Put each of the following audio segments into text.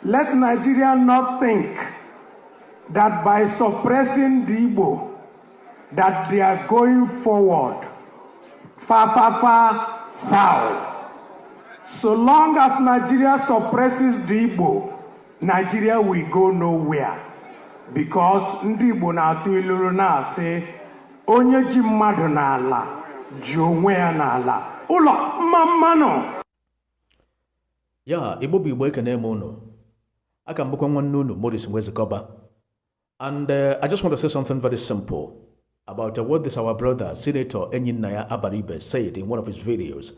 Let Nigeria not think that by suppressing the Igbo, that they are going forward. Foul. So long as Nigeria suppresses the Igbo, Nigeria will go nowhere. Because ndị Igbo na-atụ iluru na-asị onye ji mmadụ n'ala ji onwe ya n'ala ụlọ mmanụ. Ya Igbo bụ Igbo ekene m unu. Aka mbụkwa nwanne unu Moris De King. And I just want to say something very simple about what this our brother Senator Enyinnaya Abaribe said in one of his videos,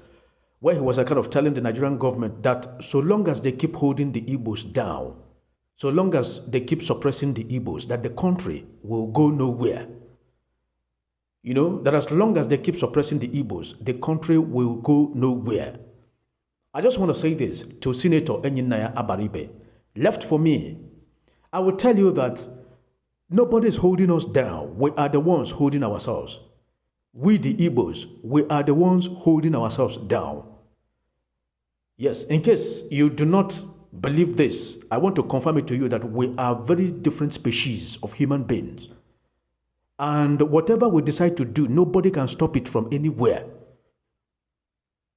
where he was kind of telling the Nigerian government that so long as they keep holding the Igbos down, so long as they keep suppressing the Igbos, that the country will go nowhere. You know, that as long as they keep suppressing the Igbos, the country will go nowhere. I just want to say this to Senator Enyinnaya Abaribe. Left for me, I will tell you that nobody is holding us down. We are the ones holding ourselves. We the Igbos, we are the ones holding ourselves down. Yes, in case you do not believe this, I want to confirm it to you that we are very different species of human beings. And whatever we decide to do, nobody can stop it from anywhere.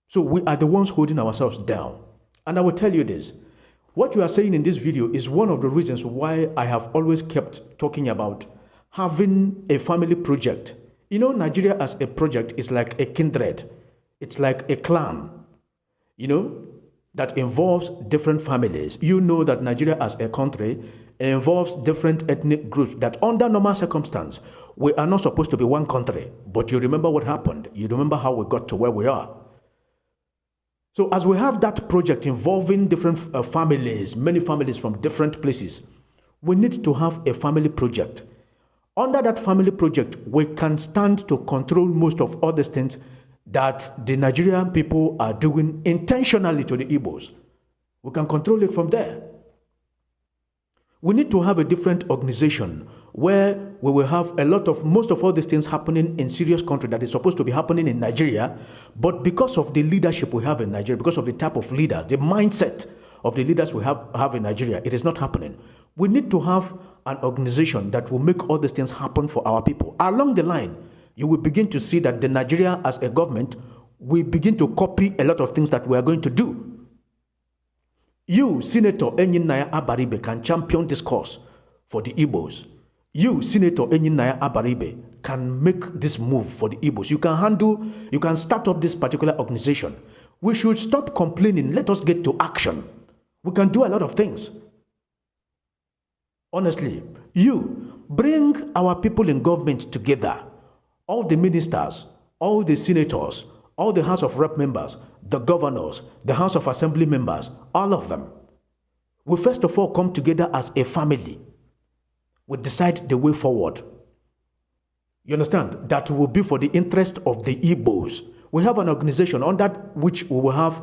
So we are the ones holding ourselves down. And I will tell you this. What you are saying in this video is one of the reasons why I have always kept talking about having a family project. You know, Nigeria as a project is like a kindred. It's like a clan, you know, that involves different families. You know that Nigeria as a country involves different ethnic groups that under normal circumstance, we are not supposed to be one country. But you remember what happened. You remember how we got to where we are. So as we have that project involving different families, many families from different places, we need to have a family project. Under that family project, we can stand to control most of all these things that the Nigerian people are doing intentionally to the Igbos. We can control it from there. We need to have a different organization where we will have most of all these things happening in serious country that is supposed to be happening in Nigeria, but because of the leadership we have in Nigeria, because of the type of leaders, the mindset of the leaders we have in Nigeria, it is not happening. We need to have an organization that will make all these things happen for our people. Along the line, you will begin to see that the Nigeria as a government will begin to copy a lot of things that we are going to do. You, Senator Enyinnaya Abaribe, can champion this cause for the Igbos. You, Senator Enyinnaya Abaribe, can make this move for the Igbos. You can start up this particular organization. We should stop complaining. Let us get to action. We can do a lot of things. Honestly, you bring our people in government together. All the ministers, all the senators, all the House of Rep members, the governors, the House of Assembly members, all of them. We first of all come together as a family. We decide the way forward. You understand? That will be for the interest of the Igbos. We have an organization on that which we will have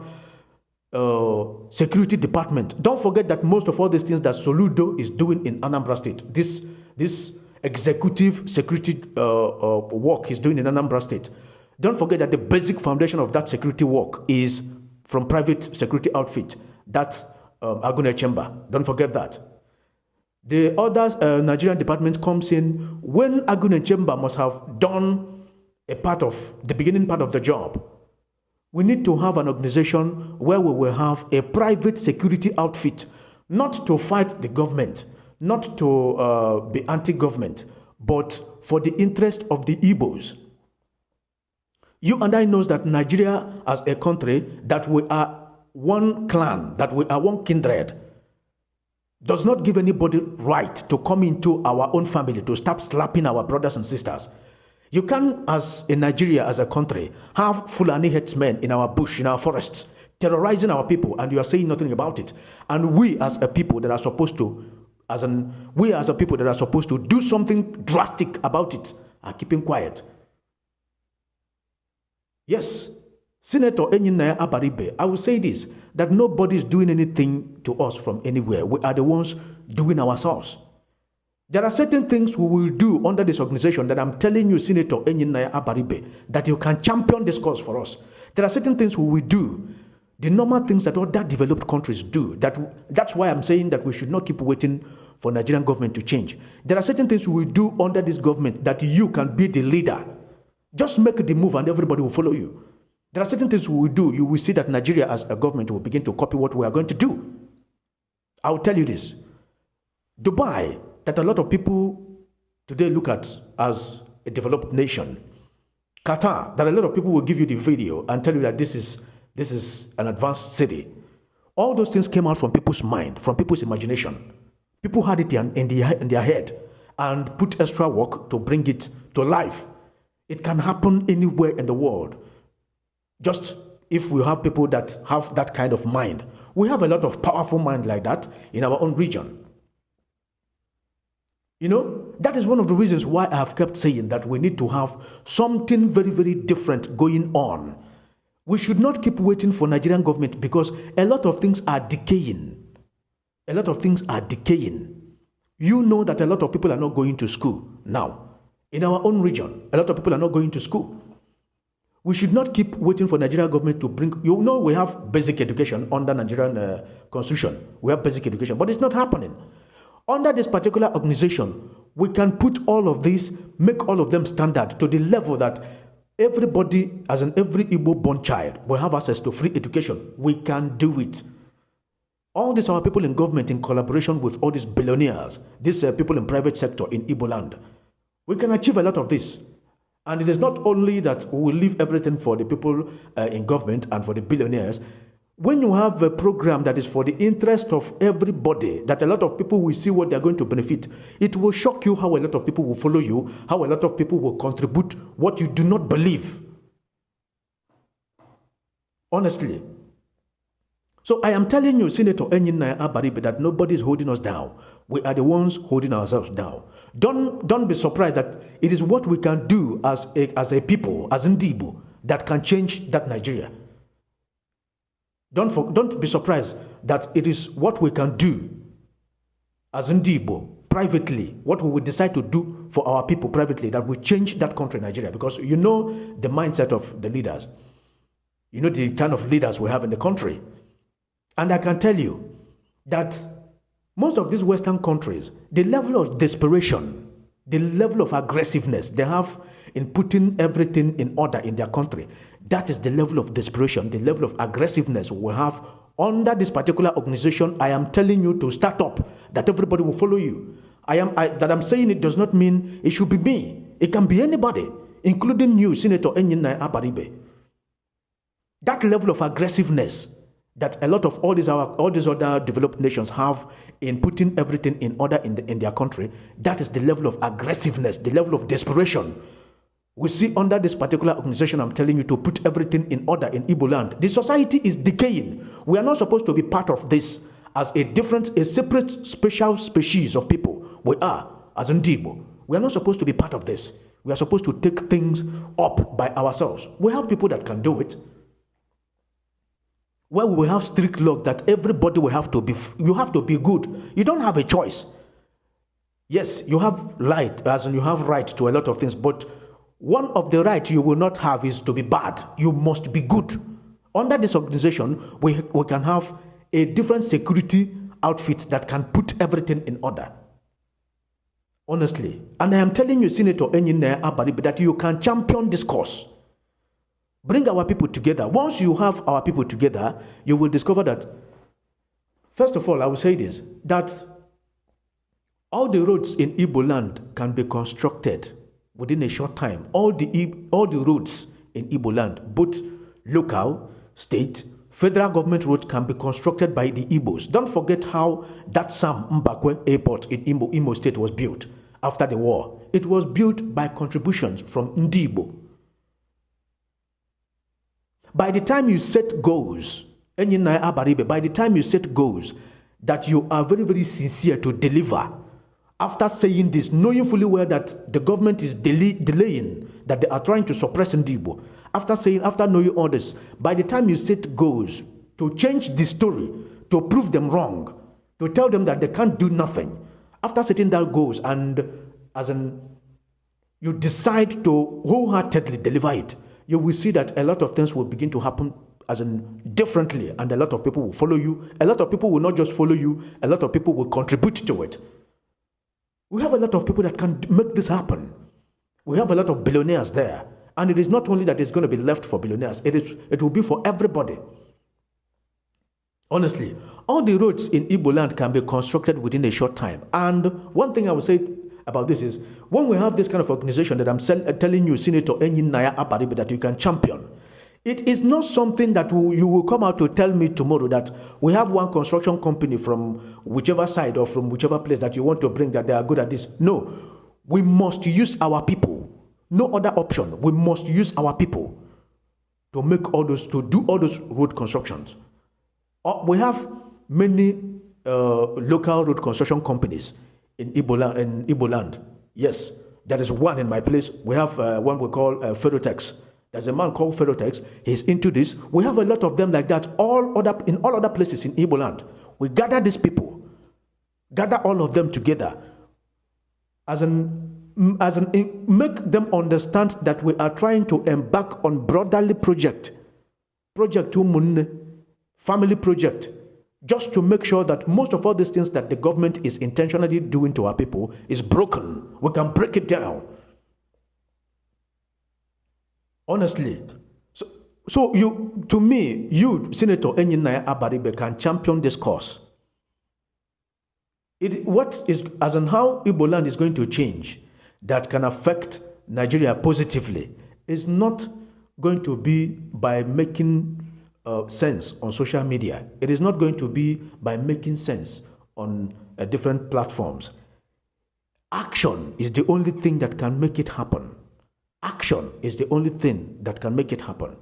security department. Don't forget that most of all these things that Soludo is doing in Anambra State, this executive security work he's doing in Anambra State, don't forget that the basic foundation of that security work is from private security outfit, that's Agune Chamber. Don't forget that. The other Nigerian department comes in when Agune Chamber must have done the beginning part of the job. We need to have an organization where we will have a private security outfit, not to fight the government, not to be anti-government, but for the interest of the Igbos. You and I knows that Nigeria as a country, that we are one clan, that we are one kindred, does not give anybody right to come into our own family to start slapping our brothers and sisters. You can, as in Nigeria, as a country, have Fulani headsmen in our bush, in our forests, terrorizing our people, and you are saying nothing about it. And we as a people that are supposed to, do something drastic about it, are keeping quiet. Yes, Senator Enyinnaya Abaribe, I will say this, that nobody is doing anything to us from anywhere. We are the ones doing ourselves. There are certain things we will do under this organization that I'm telling you, Senator Enyinnaya Abaribe, that you can champion this cause for us. There are certain things we will do The normal things that other developed countries do. That's why I'm saying that we should not keep waiting for Nigerian government to change. There are certain things we will do under this government that you can be the leader. Just make the move and everybody will follow you. There are certain things we will do. You will see that Nigeria as a government will begin to copy what we are going to do. I will tell you this. Dubai, that a lot of people today look at as a developed nation. Qatar, that a lot of people will give you the video and tell you that this is an advanced city. All those things came out from people's mind, from people's imagination. People had it in their head and put extra work to bring it to life. It can happen anywhere in the world. Just if we have people that have that kind of mind. We have a lot of powerful mind like that in our own region. You know, that is one of the reasons why I have kept saying that we need to have something very, very different going on. We should not keep waiting for Nigerian government because a lot of things are decaying. A lot of things are decaying. You know that a lot of people are not going to school now. In our own region, a lot of people are not going to school. We should not keep waiting for Nigerian government to bring, you know, we have basic education under Nigerian constitution. We have basic education, but it's not happening. Under this particular organization, we can put all of these, make all of them standard to the level that everybody, as in every Igbo-born child, will have access to free education. We can do it. All these are people in government in collaboration with all these billionaires, these people in private sector in Igbo land. We can achieve a lot of this. And it is not only that we will leave everything for the people in government and for the billionaires. When you have a program that is for the interest of everybody, that a lot of people will see what they are going to benefit, it will shock you how a lot of people will follow you, how a lot of people will contribute what you do not believe. Honestly. So I am telling you, Senator Enyinnaya Abaribe, that nobody is holding us down. We are the ones holding ourselves down. Don't be surprised that it is what we can do as a people, as Ndibo, that can change that Nigeria. Don't be surprised that it is what we can do as Ndibo, privately, what we will decide to do for our people privately, that will change that country, Nigeria. Because you know the mindset of the leaders. You know the kind of leaders we have in the country. And I can tell you that most of these Western countries, the level of desperation, the level of aggressiveness they have in putting everything in order in their country, that is the level of desperation, the level of aggressiveness we have under this particular organization. I am telling you to start up, that everybody will follow you. That I'm saying it does not mean it should be me. It can be anybody, including you, Senator Enyinnaya Abaribe. That level of aggressiveness that a lot of all these other developed nations have in putting everything in order in their country, that is the level of aggressiveness, the level of desperation we see under this particular organization. I'm telling you to put everything in order in Igbo land. The society is decaying. We are not supposed to be part of this as a separate special species of people. We are, as Ndibo. We are not supposed to be part of this. We are supposed to take things up by ourselves. We have people that can do it. Where we have strict law that everybody will have to be, you have to be good. You don't have a choice. Yes, you have right, as in you have right to a lot of things, but one of the rights you will not have is to be bad. You must be good. Under this organization, we can have a different security outfit that can put everything in order. Honestly. And I am telling you, Senator Enyinnaya Abaribe, that you can champion this cause. Bring our people together. Once you have our people together, you will discover that, first of all, I will say this, that all the roads in Igbo land can be constructed within a short time. All the roads in Igbo land, both local, state, federal government roads can be constructed by the Igbos. Don't forget how that Sam Mbakwe airport in Imo State was built after the war. It was built by contributions from Ndibo. By the time you set goals, Enyinnaya Abaribe, by the time you set goals that you are very, very sincere to deliver, after saying this, knowing fully well that the government is delaying, that they are trying to suppress Ndibo, after knowing all this, by the time you set goals to change the story, to prove them wrong, to tell them that they can't do nothing, after setting that goals and you decide to wholeheartedly deliver it, you will see that a lot of things will begin to happen as in differently, and a lot of people will follow you. A lot of people will not just follow you, a lot of people will contribute to it. We have a lot of people that can make this happen. We have a lot of billionaires there. And it is not only that it's going to be left for billionaires, it will be for everybody. Honestly, all the roads in Igbo land can be constructed within a short time. And one thing I would say about this is, when we have this kind of organization that I'm telling you, Senator Enyinnaya Abaribe, that you can champion, it is not something that you will come out to tell me tomorrow that we have one construction company from whichever side or from whichever place that you want to bring that they are good at this. No, we must use our people. No other option. We must use our people to do all those road constructions. We have many local road construction companies in Igbo land. Yes, there is one in my place. We have one we call Ferrotex. There's a man called Ferrotex. He's into this. We have a lot of them like that in all other places in Igbo land. We gather these people, gather all of them together, make them understand that we are trying to embark on brotherly project family project, just to make sure that most of all these things that the government is intentionally doing to our people is broken. We can break it down. Honestly. So you, Senator Enyinnaya Abaribe, can champion this cause. What is, as in how Igbo land is going to change that can affect Nigeria positively, is not going to be by making sense on social media. It is not going to be by making sense on different platforms. Action is the only thing that can make it happen. Action is the only thing that can make it happen.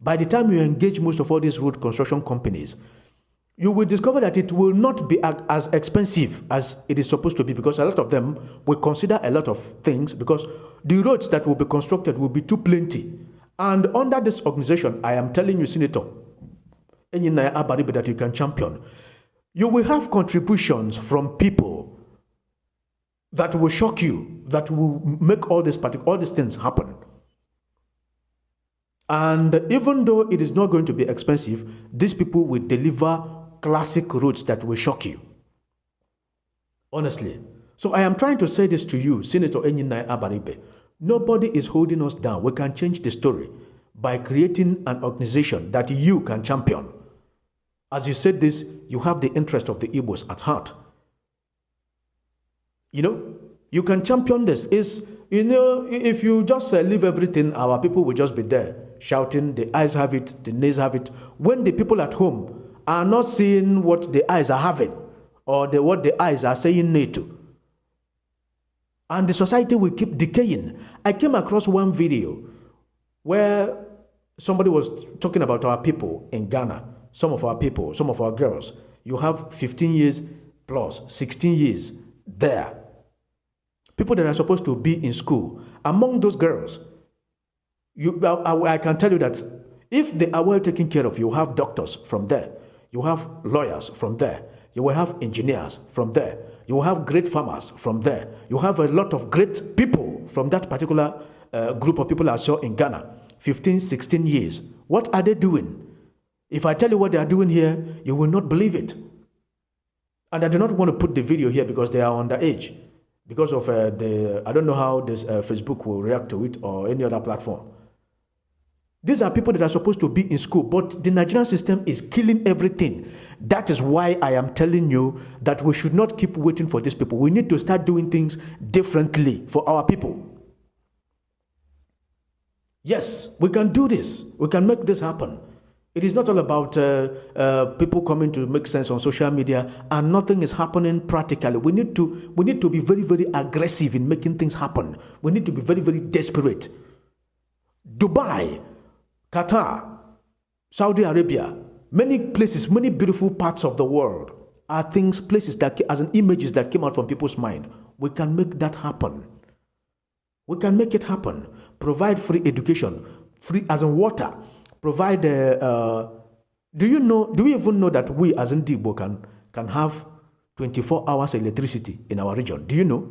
By the time you engage most of all these road construction companies, you will discover that it will not be as expensive as it is supposed to be, because a lot of them will consider a lot of things, because the roads that will be constructed will be too plenty. And under this organization, I am telling you, Senator Enyinnaya Abaribe, that you can champion. You will have contributions from people that will shock you, that will make all these things happen. And even though it is not going to be expensive, these people will deliver classic roads that will shock you. Honestly. So I am trying to say this to you, Senator Enyinnaya Abaribe. Nobody is holding us down. We can change the story by creating an organization that you can champion. As you said this, you have the interest of the Igbos at heart. You know, you can champion this. If you just leave everything, our people will just be there shouting, the eyes have it, the knees have it. When the people at home are not seeing what the eyes are having, or what the eyes are saying no to, and the society will keep decaying. I came across one video where somebody was talking about our people in Ghana, some of our people, some of our girls. You have 15 years plus, 16 years there. People that are supposed to be in school. Among those girls, I can tell you that if they are well taken care of, you have doctors from there. You have lawyers from there. You will have engineers from there. You will have great farmers from there. You have a lot of great people from that particular group of people I saw in Ghana. 15, 16 years. What are they doing? If I tell you what they are doing here, you will not believe it. And I do not want to put the video here because they are underage. Because of I don't know how this Facebook will react to it or any other platform. These are people that are supposed to be in school, but the Nigerian system is killing everything. That is why I am telling you that we should not keep waiting for these people. We need to start doing things differently for our people. Yes, we can do this. We can make this happen. It is not all about people coming to make sense on social media and nothing is happening practically. We need to be very, very aggressive in making things happen. We need to be very, very desperate. Dubai, Qatar, Saudi Arabia, many places, many beautiful parts of the world are places that, as an images that came out from people's mind. We can make that happen. We can make it happen. Provide free education, free as in water. Provide, do we even know that we as in Igbo can have 24 hours electricity in our region? Do you know?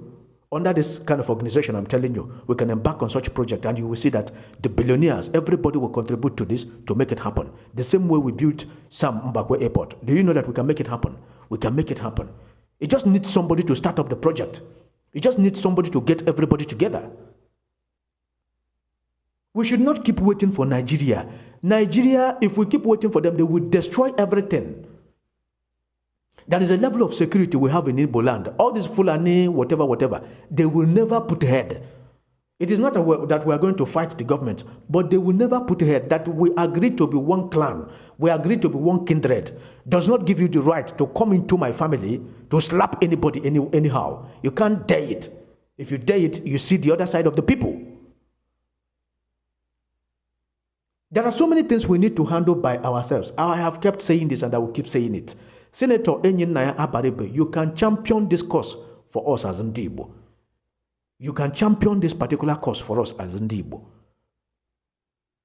Under this kind of organization, I'm telling you, we can embark on such a project and you will see that the billionaires, everybody will contribute to this to make it happen. The same way we built Sam Mbakwe Airport. Do you know that we can make it happen? We can make it happen. It just needs somebody to start up the project. It just needs somebody to get everybody together. We should not keep waiting for Nigeria. Nigeria, if we keep waiting for them, they will destroy everything. There is a level of security we have in Igbo land. All this Fulani, whatever, they will never put ahead. It is not that we are going to fight the government, but they will never put ahead that we agree to be one clan, we agree to be one kindred. Does not give you the right to come into my family to slap anybody anyhow. You can't dare it. If you dare it, you see the other side of the people. There are so many things we need to handle by ourselves. I have kept saying this and I will keep saying it. Senator Enyinnaya Abaribe, you can champion this cause for us as Igbo. You can champion this particular cause for us as Igbo.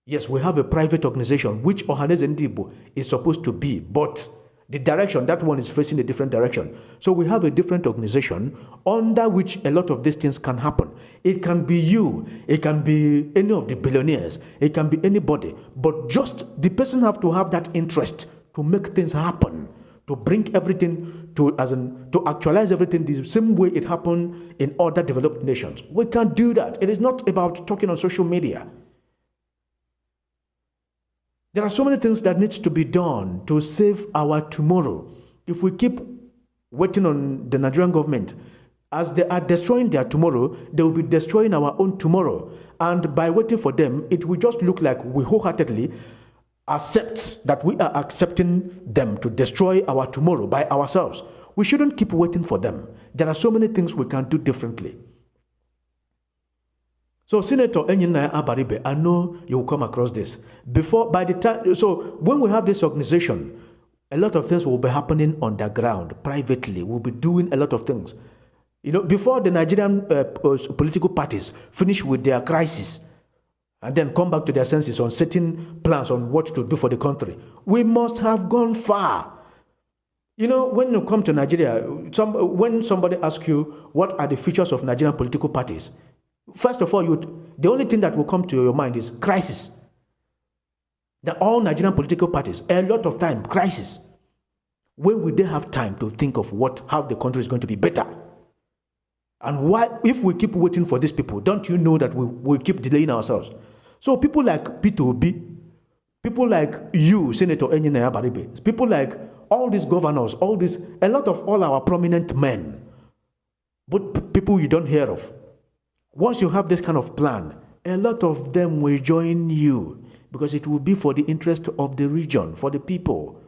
Yes, we have a private organization which Ohaneze Igbo is supposed to be, but the direction, that one is facing a different direction. So we have a different organization under which a lot of these things can happen. It can be you, it can be any of the billionaires, it can be anybody, but just the person have to have that interest to make things happen, to bring everything to actualize everything the same way it happened in other developed nations. We can't do that. It is not about talking on social media. There are so many things that needs to be done to save our tomorrow. If we keep waiting on the Nigerian government, as they are destroying their tomorrow, they will be destroying our own tomorrow. And by waiting for them, it will just look like we wholeheartedly accept that we are accepting them to destroy our tomorrow by ourselves. We shouldn't keep waiting for them. There are so many things we can do differently. So Senator Enyinnaya Abaribe, I know you will come across this. So when we have this organization, a lot of things will be happening underground, privately. We'll be doing a lot of things. You know, before the Nigerian political parties finish with their crisis and then come back to their senses on setting plans on what to do for the country, we must have gone far. You know, when you come to Nigeria, when somebody asks you what are the features of Nigerian political parties, first of all, the only thing that will come to your mind is crisis. All Nigerian political parties, a lot of time, crisis. When will they have time to think of how the country is going to be better? And why, if we keep waiting for these people, don't you know that we keep delaying ourselves? So people like P2B, people like you, Senator Enyinnaya Abaribe, people like all these governors, a lot of all our prominent men, but people you don't hear of. Once you have this kind of plan, a lot of them will join you because it will be for the interest of the region, for the people.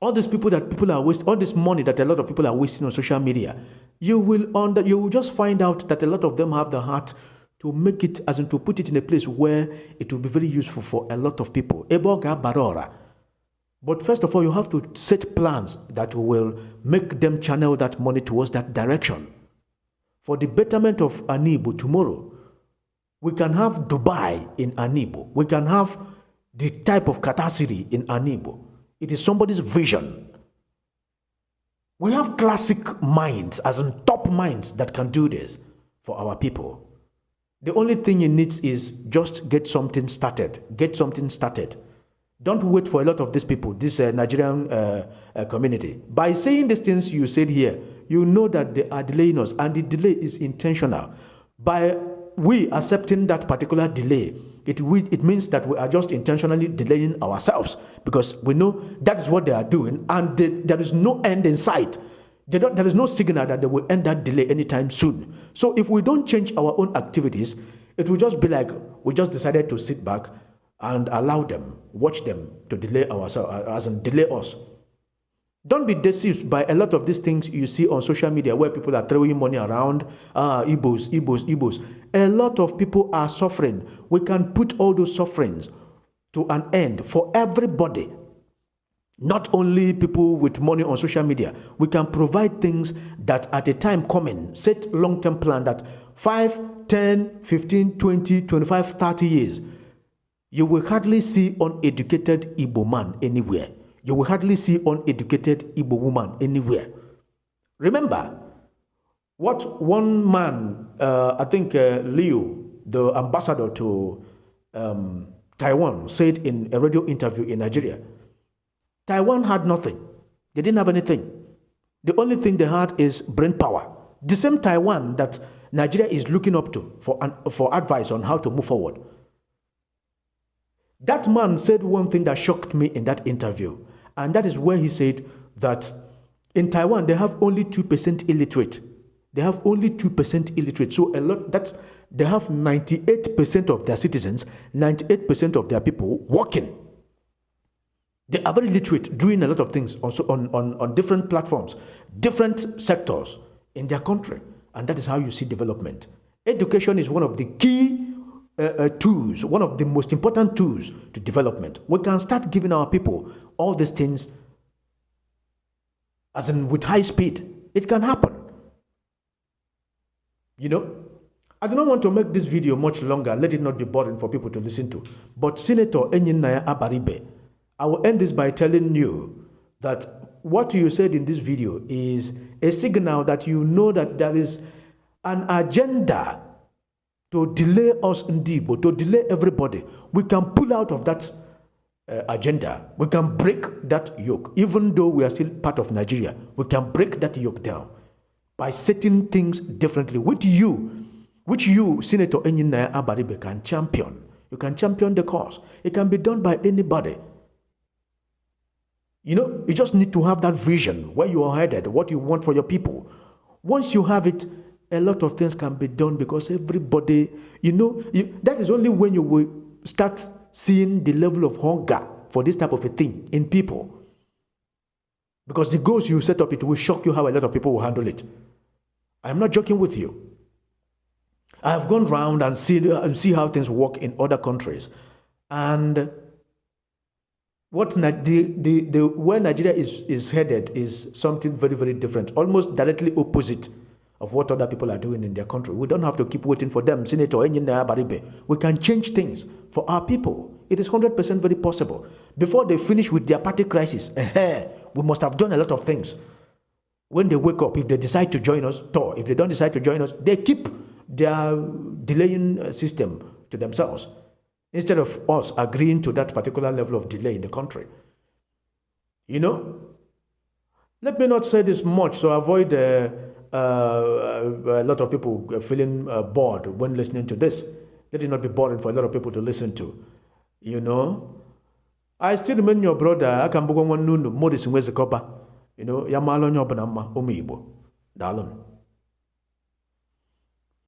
All these people that people are wasting, all this money that a lot of people are wasting on social media, you will just find out that a lot of them have the heart to make it, as in to put it in a place where it will be very useful for a lot of people. Eboga barora. But first of all, you have to set plans that will make them channel that money towards that direction. For the betterment of Anibo tomorrow, we can have Dubai in Anibo. We can have the type of catastrophe in Anibo. It is somebody's vision. We have classic minds, as in top minds, that can do this for our people. The only thing it needs is just get something started. Get something started. Don't wait for a lot of these people, this Nigerian community. By saying these things you said here, you know that they are delaying us, and the delay is intentional. By we accepting that particular delay, it means that we are just intentionally delaying ourselves, because we know that is what they are doing, and there is no end in sight. There is no signal that they will end that delay anytime soon. So if we don't change our own activities, it will just be like we just decided to sit back and allow them, watch them to delay ourselves, as in delay us. Don't be deceived by a lot of these things you see on social media where people are throwing money around, Igbos. A lot of people are suffering. We can put all those sufferings to an end for everybody. Not only people with money on social media. We can provide things that at a time coming, set long-term plan that 5, 10, 15, 20, 25, 30 years, you will hardly see uneducated Igbo man anywhere. You will hardly see uneducated Igbo woman anywhere. Remember, What one man, I think Liu, the ambassador to Taiwan, said in a radio interview in Nigeria. Taiwan had nothing. They didn't have anything. The only thing they had is brain power. The same Taiwan that Nigeria is looking up to for advice on how to move forward. That man said one thing that shocked me in that interview, and that is where he said that in Taiwan they have only 2% illiterate. They have only 2% illiterate. So they have 98% of their citizens, 98% of their people working. They are very literate, doing a lot of things also on different platforms, different sectors in their country. And that is how you see development. Education is one of the key tools, one of the most important tools to development. We can start giving our people all these things as in with high speed. It can happen. You know, I do not want to make this video much longer. Let it not be boring for people to listen to. But Senator Enyinnaya Abaribe, I will end this by telling you that what you said in this video is a signal that you know that there is an agenda to delay us in Igbo, to delay everybody. We can pull out of that agenda. We can break that yoke. Even though we are still part of Nigeria, we can break that yoke down by setting things differently, which you, Senator Enyinnaya Abaribe, can champion. You can champion the cause. It can be done by anybody. You know, you just need to have that vision, where you are headed, what you want for your people. Once you have it, a lot of things can be done because everybody, you know, that is only when you will start seeing the level of hunger for this type of a thing in people. Because the goals you set up, it will shock you how a lot of people will handle it. I am not joking with you. I have gone round and see how things work in other countries. And what where Nigeria is headed is something very, very different, almost directly opposite of what other people are doing in their country. We don't have to keep waiting for them. Senator Enyinnaya Abaribe, we can change things for our people. It is 100% very possible. Before they finish with their party crisis, we must have done a lot of things. When they wake up, if they decide to join us, if they don't decide to join us, they keep their delaying system to themselves, instead of us agreeing to that particular level of delay in the country. You know? Let me not say this much, so avoid a lot of people feeling bored when listening to this. Let it not be boring for a lot of people to listen to. You know? I still remain your brother. I can go on Moris De King. You know, Yamalon Yobanama, Umibo. Dalun.